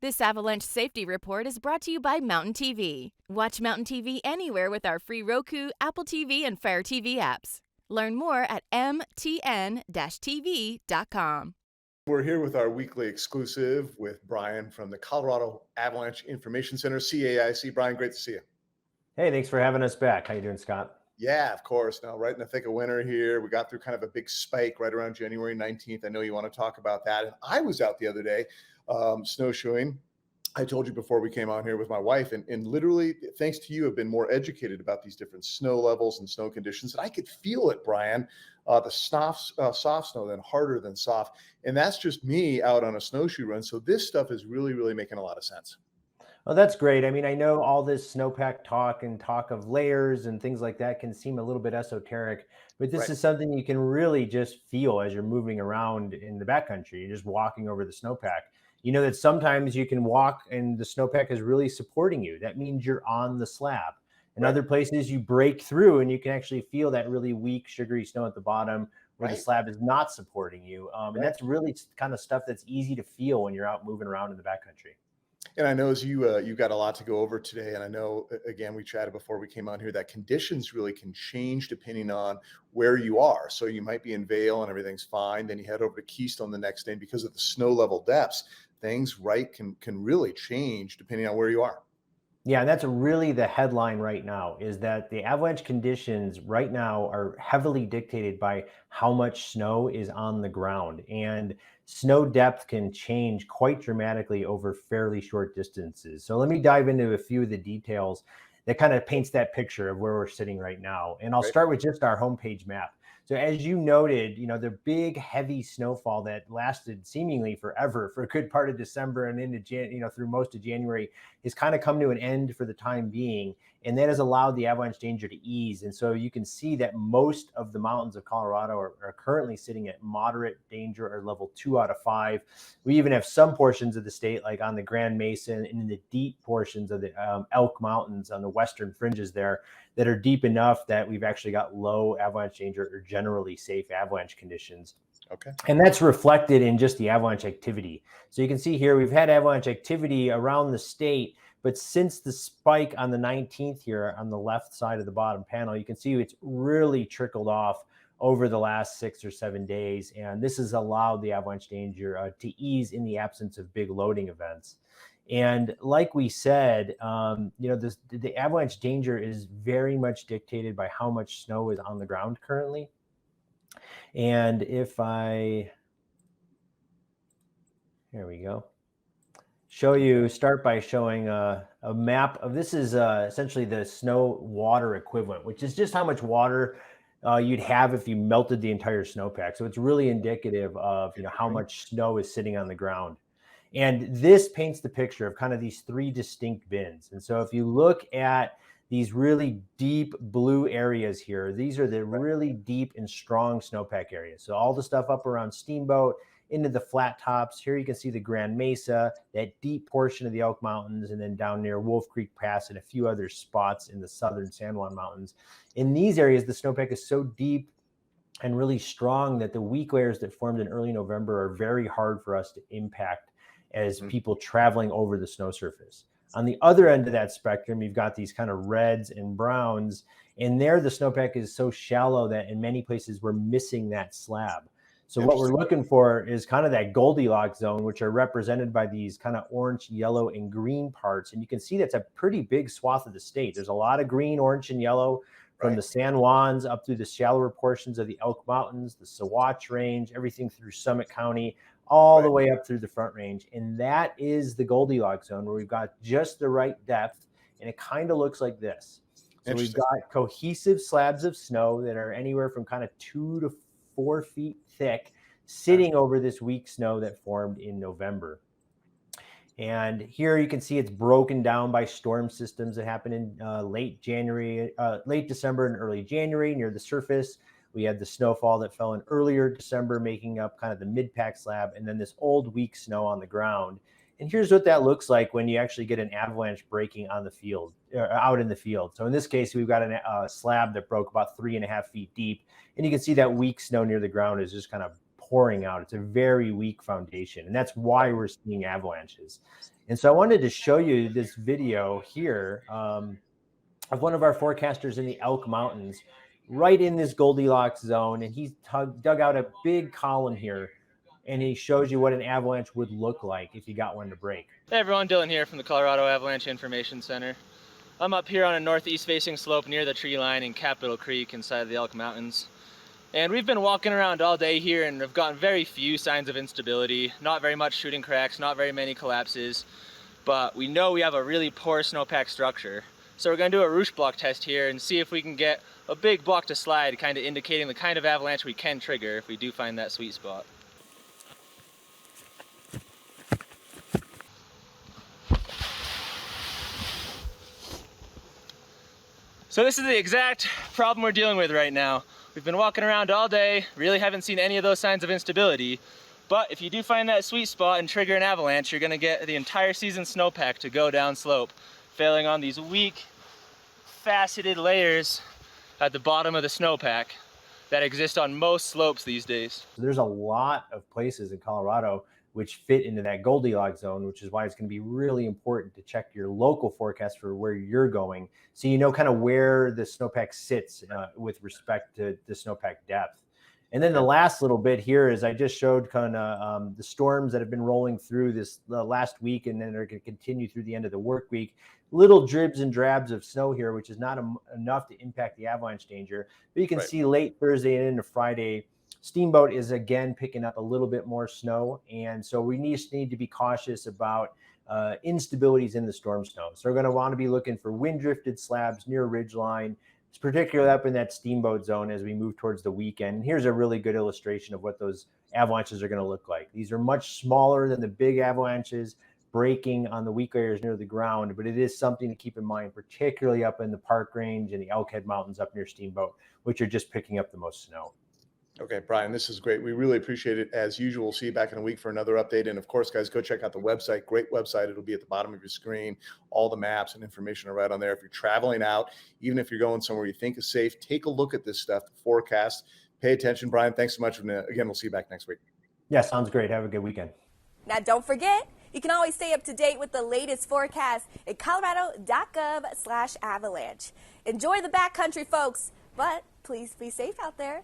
This Avalanche Safety Report is brought to you by Mountain TV. Watch Mountain TV anywhere with our free Roku, Apple TV, and Fire TV apps. Learn more at mtn-tv.com. We're here with our weekly exclusive with Brian from the Colorado Avalanche Information Center, CAIC. Brian, great to see you. Hey, thanks for having us back. How you doing, Scott? Yeah, of course. Now, right in the thick of winter here, we got through kind of a big spike right around January 19th. I know you want to talk about that. And I was out the other day snowshoeing. I told you before we came on here with my wife, and literally, thanks to you, have been more educated about these different snow levels and snow conditions. And I could feel it, Brian. The soft snow, then harder than soft. And that's just me out on a snowshoe run. So this stuff is really, really making a lot of sense. Oh, that's great. I mean, I know all this snowpack talk and talk of layers and things like that can seem a little bit esoteric, but this is something you can really just feel as you're moving around in the backcountry. You're just walking over the snowpack. You know that sometimes you can walk and the snowpack is really supporting you. That means you're on the slab. In other places, you break through and you can actually feel that really weak, sugary snow at the bottom where the slab is not supporting you. And that's really kind of stuff that's easy to feel when you're out moving around in the backcountry. And I know as you got a lot to go over today, and I know, again, we chatted before we came on here, that conditions really can change depending on where you are. So you might be in Vail and everything's fine. Then you head over to Keystone the next day, and because of the snow level depths, things can really change depending on where you are. Yeah, and that's really the headline right now, is that the avalanche conditions right now are heavily dictated by how much snow is on the ground. And snow depth can change quite dramatically over fairly short distances. So let me dive into a few of the details that kind of paints that picture of where we're sitting right now. And I'll start with just our homepage map. So as you noted, you know, the big heavy snowfall that lasted seemingly forever for a good part of December and into through most of January has kind of come to an end for the time being. And that has allowed the avalanche danger to ease. And so you can see that most of the mountains of Colorado are currently sitting at moderate danger or level 2 out of 5. We even have some portions of the state, like on the Grand Mesa and in the deep portions of the Elk Mountains on the western fringes there, that are deep enough that we've actually got low avalanche danger or generally safe avalanche conditions. Okay. And that's reflected in just the avalanche activity. So you can see here, we've had avalanche activity around the state, but since the spike on the 19th here on the left side of the bottom panel, you can see it's really trickled off over the last 6 or 7 days. And this has allowed the avalanche danger to ease in the absence of big loading events. And like we said, the avalanche danger is very much dictated by how much snow is on the ground currently. And if here we go, start by showing a map of this is essentially the snow water equivalent, which is just how much water you'd have if you melted the entire snowpack. So it's really indicative of how much snow is sitting on the ground. And this paints the picture of kind of these 3 distinct bins. And so if you look at these really deep blue areas here, these are the really deep and strong snowpack areas. So all the stuff up around Steamboat into the flat tops. Here you can see the Grand Mesa, that deep portion of the Elk Mountains, and then down near Wolf Creek Pass and a few other spots in the southern San Juan Mountains. In these areas, the snowpack is so deep and really strong that the weak layers that formed in early November are very hard for us to impact as people traveling over the snow surface. On the other end of that spectrum, you've got these kind of reds and browns, and there the snowpack is so shallow that in many places we're missing that slab. So what we're looking for is kind of that Goldilocks zone, which are represented by these kind of orange, yellow, and green parts. And you can see that's a pretty big swath of the state. There's a lot of green, orange, and yellow from the San Juans up through the shallower portions of the Elk Mountains, the Saguache Range, everything through Summit County, all the way up through the Front Range. And that is the Goldilocks zone where we've got just the right depth. And it kind of looks like this. So we've got cohesive slabs of snow that are anywhere from kind of 2 to 4 feet thick sitting over this weak snow that formed in November. And here you can see it's broken down by storm systems that happened in late December and early January near the surface. We had the snowfall that fell in earlier December, making up kind of the mid-pack slab, and then this old weak snow on the ground. And here's what that looks like when you actually get an avalanche breaking on the field, out in the field. So in this case, we've got a slab that broke about 3.5 feet deep. And you can see that weak snow near the ground is just kind of pouring out. It's a very weak foundation, and that's why we're seeing avalanches. And so I wanted to show you this video here of one of our forecasters in the Elk Mountains, right in this Goldilocks zone, and he's dug out a big column here, and he shows you what an avalanche would look like if you got one to break. Hey everyone, Dylan here from the Colorado Avalanche Information Center. I'm up here on a northeast facing slope near the tree line in Capitol Creek inside the Elk Mountains. And we've been walking around all day here and have gotten very few signs of instability, not very much shooting cracks, not very many collapses, but we know we have a really poor snowpack structure. So we're going to do a roosh block test here and see if we can get a big block to slide, kind of indicating the kind of avalanche we can trigger if we do find that sweet spot. So this is the exact problem we're dealing with right now. We've been walking around all day, really haven't seen any of those signs of instability. But if you do find that sweet spot and trigger an avalanche, you're gonna get the entire season snowpack to go down slope, failing on these weak, faceted layers at the bottom of the snowpack that exist on most slopes these days. There's a lot of places in Colorado which fit into that Goldilocks zone, which is why it's going to be really important to check your local forecast for where you're going, so you know kind of where the snowpack sits with respect to the snowpack depth. And then the last little bit here is I just showed kind of the storms that have been rolling through this last week, and then they're going to continue through the end of the work week. Little dribs and drabs of snow here, which is not enough to impact the avalanche danger. But you can see late Thursday and into Friday, Steamboat is again picking up a little bit more snow. And so we need to be cautious about instabilities in the storm snow. So we're going to want to be looking for wind drifted slabs near ridgeline, particularly up in that Steamboat zone as we move towards the weekend. Here's a really good illustration of what those avalanches are going to look like. These are much smaller than the big avalanches breaking on the weak layers near the ground, but it is something to keep in mind, particularly up in the Park Range and the Elkhead Mountains up near Steamboat, which are just picking up the most snow. Okay, Brian, this is great. We really appreciate it. As usual, see you back in a week for another update. And of course, guys, go check out the website. Great website. It'll be at the bottom of your screen. All the maps and information are right on there. If you're traveling out, even if you're going somewhere you think is safe, take a look at this stuff, the forecast. Pay attention. Brian, thanks so much. And again, we'll see you back next week. Yeah, sounds great. Have a good weekend. Now, don't forget, you can always stay up to date with the latest forecast at colorado.gov/avalanche. Enjoy the backcountry, folks, but please be safe out there.